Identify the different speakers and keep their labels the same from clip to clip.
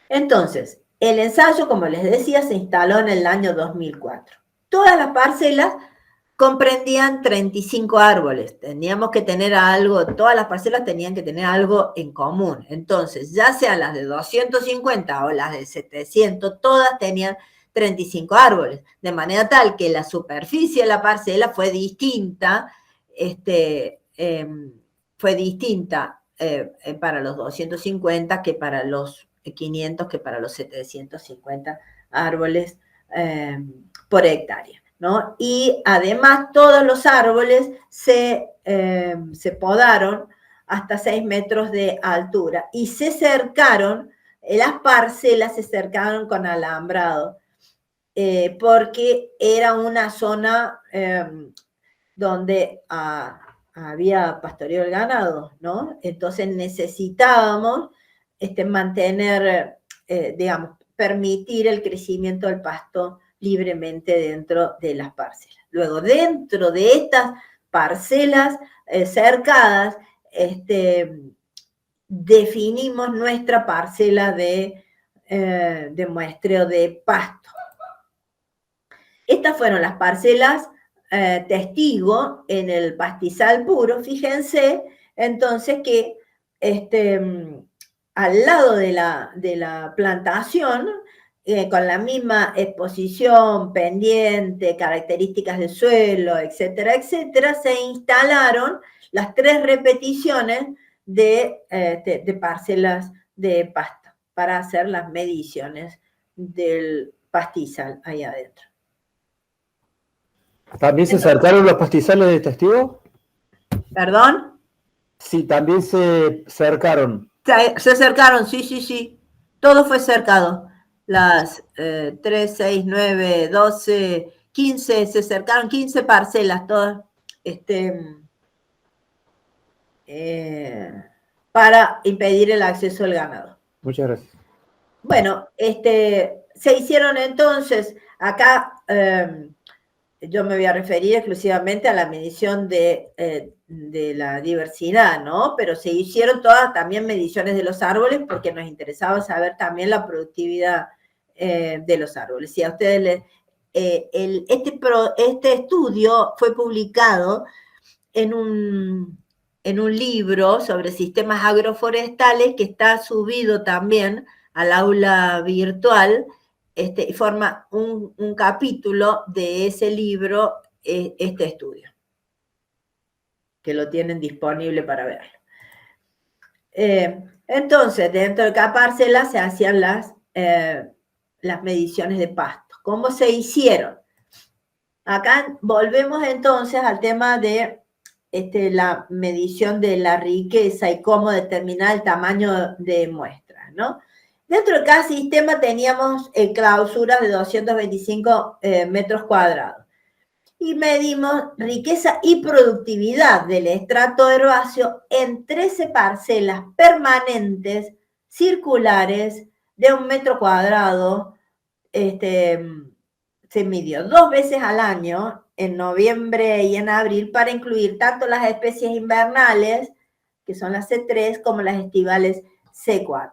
Speaker 1: Entonces, el ensayo, como les decía, se instaló en el año 2004. Todas las parcelas comprendían 35 árboles. Teníamos que tener algo, todas las parcelas tenían que tener algo en común. Entonces, ya sean las de 250 o las de 700, todas tenían 35 árboles, de manera tal que la superficie de la parcela fue distinta, para los 250 que para los 500, que para los 750 árboles por hectárea, ¿no? Y además todos los árboles se podaron hasta 6 metros de altura y se cercaron, las parcelas se cercaron con alambrado, porque era una zona donde había pastoreo del ganado, ¿no? Entonces necesitábamos mantener, digamos, permitir el crecimiento del pasto libremente dentro de las parcelas. Luego, dentro de estas parcelas cercadas, definimos nuestra parcela de muestreo de pasto. Estas fueron las parcelas testigo en el pastizal puro. Fíjense entonces que al lado de la plantación, con la misma exposición, pendiente, características del suelo, etcétera, etcétera, se instalaron las 3 repeticiones de parcelas de pasto para hacer las mediciones del pastizal ahí adentro.
Speaker 2: ¿También se cercaron los pastizales de testigo?
Speaker 1: ¿Perdón?
Speaker 2: Sí, también se cercaron.
Speaker 1: Se cercaron, sí. Todo fue cercado. Las 3, 6, 9, 12, 15, se cercaron 15 parcelas, todas, para impedir el acceso del ganado.
Speaker 2: Muchas gracias.
Speaker 1: Bueno, se hicieron entonces, acá yo me voy a referir exclusivamente a la medición de la diversidad, ¿no? Pero se hicieron todas también mediciones de los árboles porque nos interesaba saber también la productividad de los árboles. Si a ustedes este estudio fue publicado en un libro sobre sistemas agroforestales que está subido también al aula virtual, y forma un capítulo de ese libro, este estudio, que lo tienen disponible para verlo. Entonces, dentro de cada parcela se hacían las mediciones de pasto. ¿Cómo se hicieron? Acá volvemos entonces al tema de la medición de la riqueza y cómo determinar el tamaño de muestras, ¿no? Dentro de cada sistema teníamos clausuras de 225 metros cuadrados y medimos riqueza y productividad del estrato herbáceo en 13 parcelas permanentes circulares de 1 metro cuadrado. Se midió 2 veces al año, en noviembre y en abril, para incluir tanto las especies invernales, que son las C3, como las estivales C4.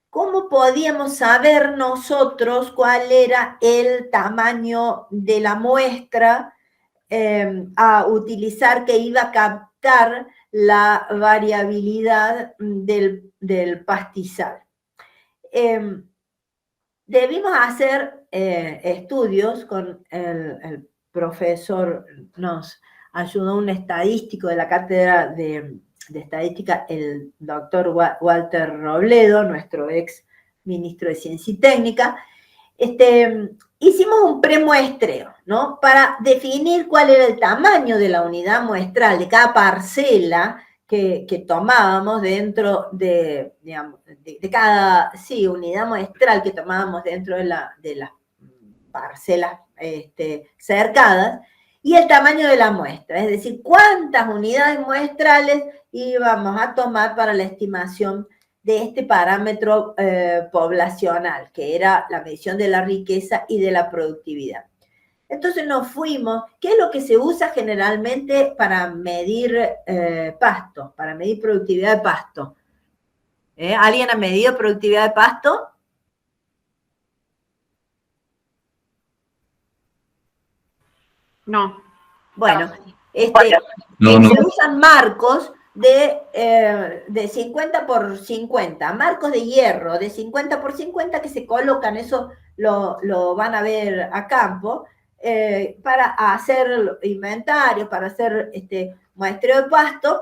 Speaker 1: ¿Cómo podíamos saber nosotros cuál era el tamaño de la muestra a utilizar, que iba a captar la variabilidad del pastizal? Debimos hacer estudios con el profesor, nos ayudó un estadístico de la cátedra de estadística, el doctor Walter Robledo, nuestro ex ministro de Ciencia y Técnica. Hicimos un premuestreo, ¿no? Para definir cuál era el tamaño de la unidad muestral de cada parcela que tomábamos dentro de cada, unidad muestral que tomábamos dentro de las parcelas cercadas, y el tamaño de la muestra, es decir, cuántas unidades muestrales íbamos a tomar para la estimación de este parámetro poblacional, que era la medición de la riqueza y de la productividad. Entonces nos fuimos, ¿qué es lo que se usa generalmente para medir pasto, para medir productividad de pasto? ¿Alguien ha medido productividad de pasto?
Speaker 3: No.
Speaker 1: Bueno,
Speaker 4: No, no.
Speaker 1: se usan marcos de 50 por 50, marcos de hierro de 50 por 50 que se colocan, eso lo van a ver a campo, para hacer inventarios, para hacer muestreo de pasto,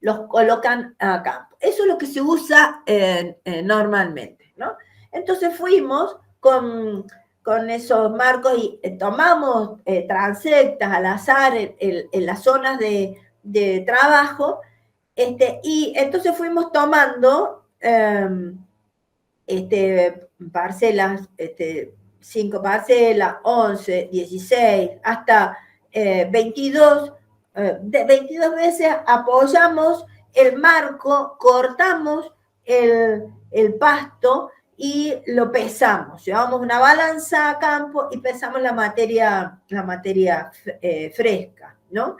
Speaker 1: los colocan a campo. Eso es lo que se usa normalmente, ¿no? Entonces fuimos con esos marcos y tomamos transectas al azar en las zonas de trabajo, y entonces fuimos tomando parcelas, 5 parcelas, 11, 16, hasta 22, de 22 veces apoyamos el marco, cortamos el pasto y lo pesamos. Llevamos una balanza a campo y pesamos la materia fresca, ¿no?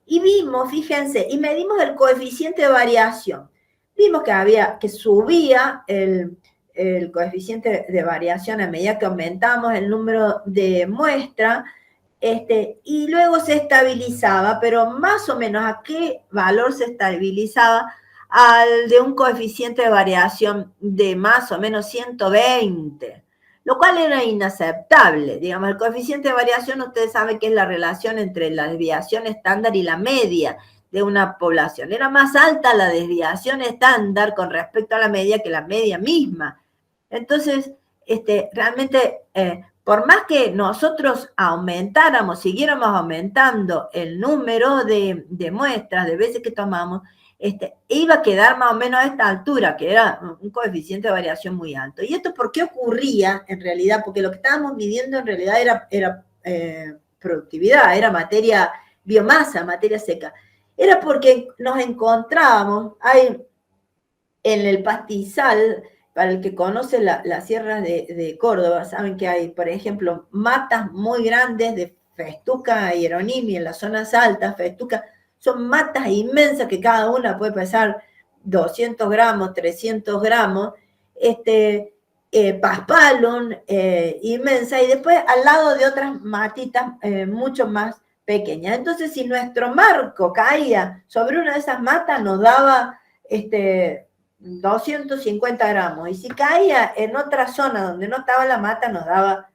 Speaker 1: Y vimos, fíjense, y medimos el coeficiente de variación. Vimos que subía el coeficiente de variación a medida que aumentamos el número de muestras, y luego se estabilizaba, pero más o menos ¿a qué valor se estabilizaba? Al de un coeficiente de variación de más o menos 120, lo cual era inaceptable. Digamos, el coeficiente de variación, ustedes saben que es la relación entre la desviación estándar y la media de una población. Era más alta la desviación estándar con respecto a la media que la media misma. Entonces, realmente, por más que nosotros siguiéramos aumentando el número de muestras, de veces que tomamos, iba a quedar más o menos a esta altura, que era un coeficiente de variación muy alto. ¿Y esto por qué ocurría en realidad? Porque lo que estábamos midiendo en realidad era productividad, era biomasa, materia seca. Era porque nos encontrábamos, en el pastizal, para el que conoce las sierras de Córdoba, saben que hay, por ejemplo, matas muy grandes de festuca y hieronimi en las zonas altas. Festuca son matas inmensas que cada una puede pesar 200 gramos, 300 gramos, paspalum, inmensa, y después al lado de otras matitas mucho más pequeñas. Entonces, si nuestro marco caía sobre una de esas matas, nos daba 250 gramos, y si caía en otra zona donde no estaba la mata, nos daba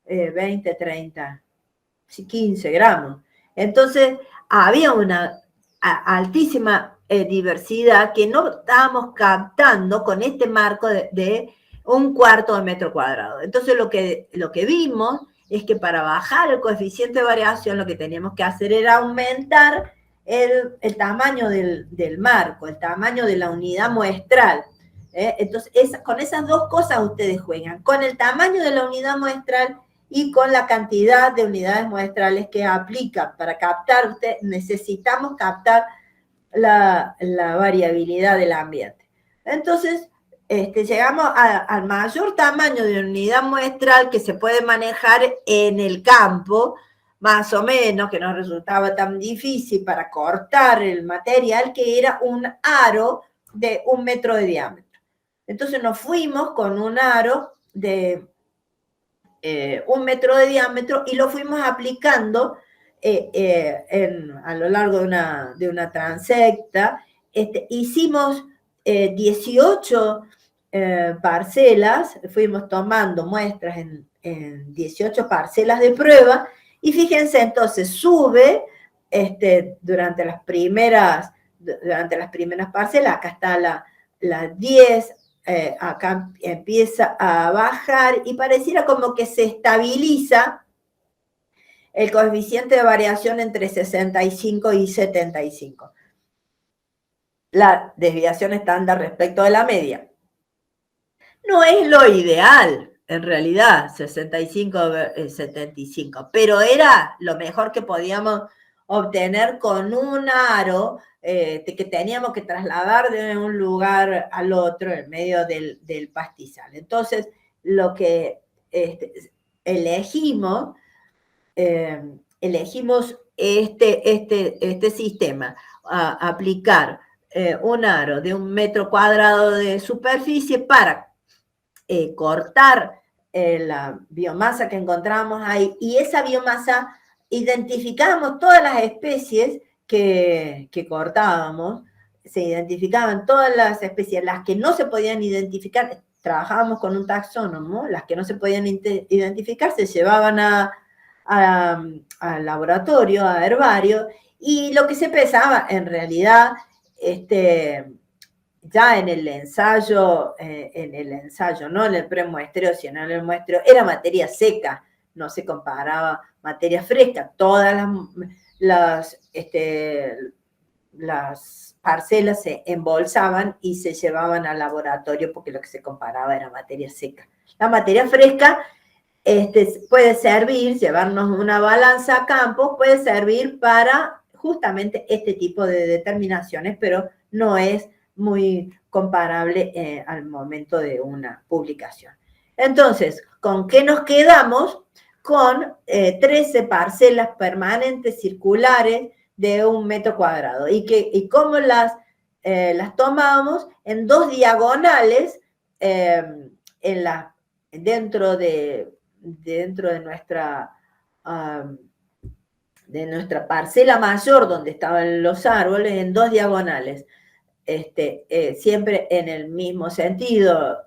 Speaker 1: 20, 30, 15 gramos. Entonces, había una altísima diversidad que no estábamos captando con este marco de 1/4 de metro cuadrado. Entonces, lo que vimos es que para bajar el coeficiente de variación, lo que teníamos que hacer era aumentar el tamaño del marco, el tamaño de la unidad muestral. Entonces, con esas dos cosas ustedes juegan, con el tamaño de la unidad muestral y con la cantidad de unidades muestrales que aplican. Para captar, necesitamos captar la variabilidad del ambiente. Entonces, llegamos al mayor tamaño de unidad muestral que se puede manejar en el campo, más o menos, que no resultaba tan difícil para cortar el material, que era un aro de 1 metro de diámetro. Entonces nos fuimos con un aro de 1 metro de diámetro y lo fuimos aplicando a lo largo de una transecta. Hicimos 18 parcelas, fuimos tomando muestras en 18 parcelas de prueba, y fíjense, entonces sube durante las primeras parcelas, acá está la 10, acá empieza a bajar y pareciera como que se estabiliza el coeficiente de variación entre 65 y 75. La desviación estándar respecto de la media. No es lo ideal, en realidad, 65, 75, pero era lo mejor que podíamos obtener con un aro que teníamos que trasladar de un lugar al otro en medio del pastizal. Entonces, lo que elegimos este sistema, aplicar un aro de 1 metro cuadrado de superficie para cortar la biomasa que encontramos ahí, y esa biomasa identificábamos todas las especies que cortábamos, se identificaban todas las especies, las que no se podían identificar, trabajábamos con un taxónomo, las que no se podían identificar se llevaban al laboratorio, a herbario, y lo que se pesaba en realidad, ya en el ensayo, no en el premuestreo, sino en el muestreo, era materia seca, no se comparaba materia fresca. Todas las parcelas se embolsaban y se llevaban al laboratorio porque lo que se comparaba era materia seca. La materia fresca puede servir, llevarnos una balanza a campo, puede servir para justamente este tipo de determinaciones, pero no es muy comparable al momento de una publicación. Entonces, ¿con qué nos quedamos? Con 13 parcelas permanentes circulares de 1 metro cuadrado. ¿Y cómo las tomamos? En 2 diagonales dentro de nuestra parcela mayor, donde estaban los árboles, en 2 diagonales. Siempre en el mismo sentido,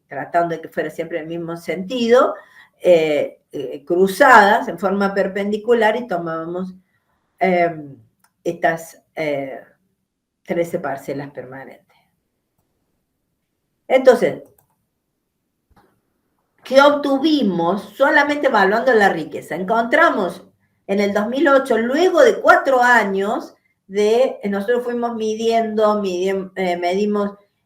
Speaker 1: tratando de que fuera siempre en el mismo sentido, cruzadas en forma perpendicular, y tomábamos estas 13 parcelas permanentes. Entonces, ¿qué obtuvimos solamente evaluando la riqueza? Encontramos en el 2008, luego de 4 años, nosotros fuimos medimos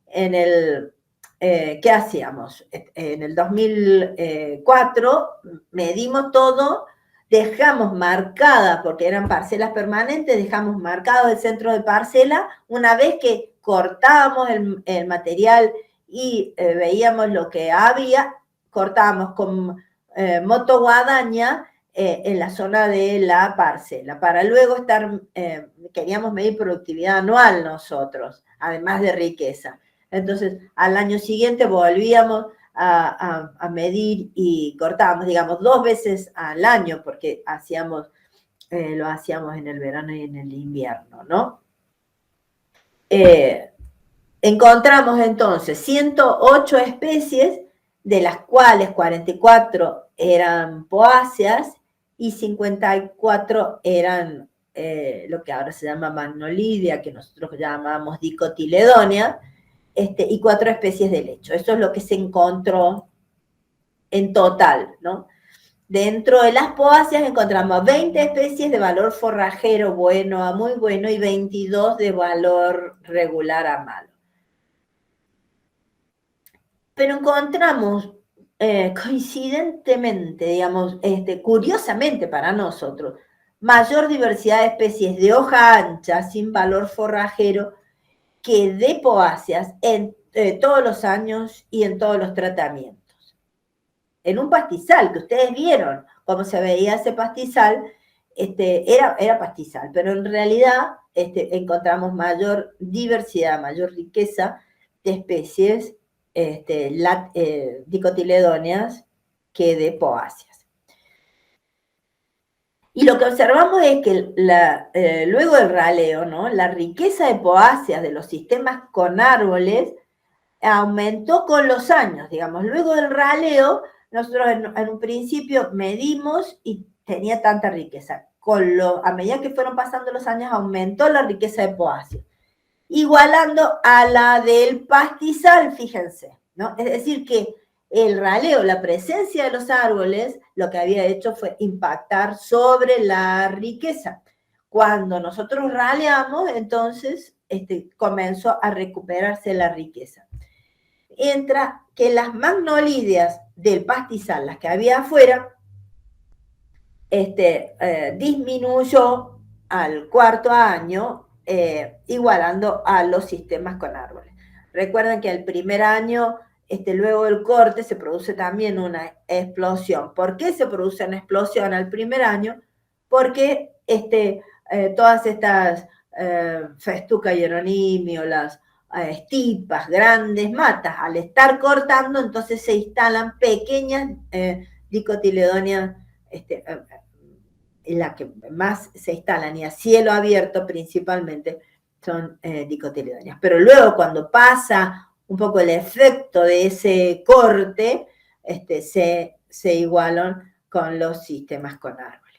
Speaker 1: en el, ¿qué hacíamos? En el 2004 medimos todo, dejamos marcada, porque eran parcelas permanentes, dejamos marcado el centro de parcela. Una vez que cortábamos el material y veíamos lo que había, cortábamos con motoguadaña en la zona de la parcela, para luego queríamos medir productividad anual nosotros, además de riqueza. Entonces, al año siguiente volvíamos a medir y cortábamos, digamos, 2 veces al año, porque lo hacíamos en el verano y en el invierno, ¿no? Encontramos entonces 108 especies, de las cuales 44 eran poáceas y 54 eran lo que ahora se llama magnolidia, que nosotros llamamos dicotiledónea, y 4 especies de lecho. Eso es lo que se encontró en total, ¿no? Dentro de las poáceas encontramos 20 especies de valor forrajero bueno a muy bueno y 22 de valor regular a malo. Pero encontramos coincidentemente, digamos, curiosamente para nosotros, mayor diversidad de especies de hoja ancha sin valor forrajero que de poáceas en todos los años y en todos los tratamientos. En un pastizal, que ustedes vieron cómo se veía ese pastizal, era pastizal, pero en realidad encontramos mayor diversidad, mayor riqueza de especies dicotiledóneas que de poáceas. Y lo que observamos es que luego del raleo, ¿no?, la riqueza de poáceas de los sistemas con árboles aumentó con los años, digamos. Luego del raleo, nosotros en un principio medimos y tenía tanta riqueza. A medida que fueron pasando los años, aumentó la riqueza de poáceas, igualando a la del pastizal, fíjense, ¿no? Es decir, que el raleo, la presencia de los árboles, lo que había hecho fue impactar sobre la riqueza. Cuando nosotros raleamos, entonces comenzó a recuperarse la riqueza. Mientras que las magnolidias del pastizal, las que había afuera, disminuyó al 4º año, igualando a los sistemas con árboles. Recuerden que el primer año, luego del corte, se produce también una explosión. ¿Por qué se produce una explosión al primer año? Porque todas estas Festuca hieronimi o las estipas, grandes matas, al estar cortando, entonces se instalan pequeñas dicotiledonias, la que más se instalan y a cielo abierto principalmente son dicotiledonias. Pero luego cuando pasa un poco el efecto de ese corte, se igualan con los sistemas con árboles.